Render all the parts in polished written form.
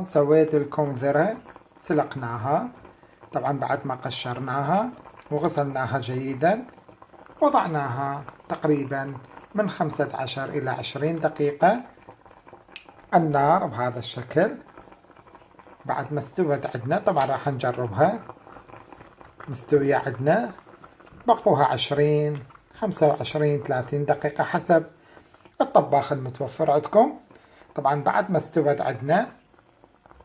سويت لكم ذرة سلقناها طبعا بعد ما قشرناها وغسلناها جيدا. وضعناها تقريبا من 15 إلى 20 دقيقة على النار بهذا الشكل. بعد ما استوت عندنا طبعا راح نجربها مستوية عندنا، بقوها 20 25 30 دقيقة حسب الطباخ المتوفر عندكم. طبعا بعد ما استوت عندنا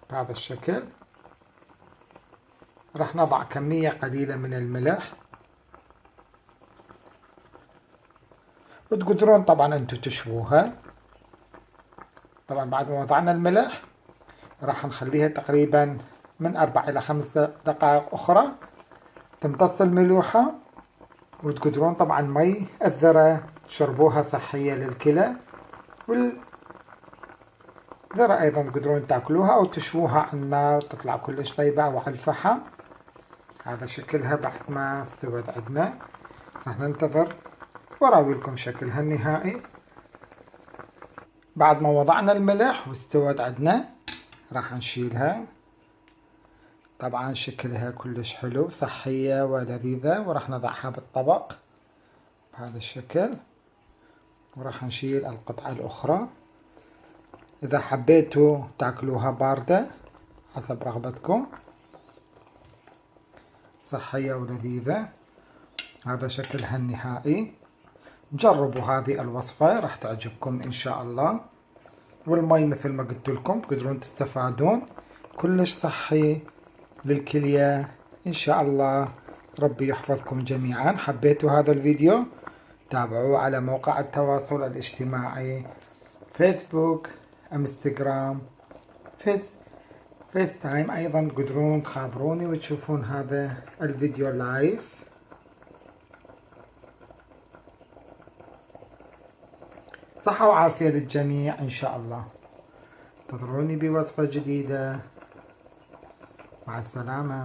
بهذا الشكل راح نضع كمية قليلة من الملح، وتقدرون طبعا انتو تشووها. طبعا بعد ما وضعنا الملح راح نخليها تقريبا من 4 إلى 5 دقائق أخرى تمتص الملوحة. وتقدرون طبعا مي الذرة تشربوها صحية للكلى، والذرة أيضا تقدرون تاكلوها أو تشووها على النار تطلع كلش طيبة أو على الفحم. هذا شكلها بعد ما استوت عندنا. راح ننتظر وراويلكم شكلها النهائي. بعد ما وضعنا الملح واستوت عندنا راح نشيلها. طبعا شكلها كلش حلو صحية ولذيذة، وراح نضعها بالطبق بهذا الشكل. وراح نشيل القطعة الأخرى. إذا حبيتوا تاكلوها باردة حسب رغبتكم، صحية ولذيذة. هذا شكلها النهائي. جربوا هذه الوصفة راح تعجبكم إن شاء الله. والمي مثل ما قلت لكم تقدرون تستفادون، كلش صحي للكلية إن شاء الله. ربي يحفظكم جميعا. حبيتوا هذا الفيديو تابعوه على موقع التواصل الاجتماعي فيسبوك، انستغرام، فيس تايم. أيضا تقدرون تخابروني وتشوفون هذا الفيديو لايف. صحة وعافية للجميع إن شاء الله. انتظروني بوصفة جديدة. مع السلامة.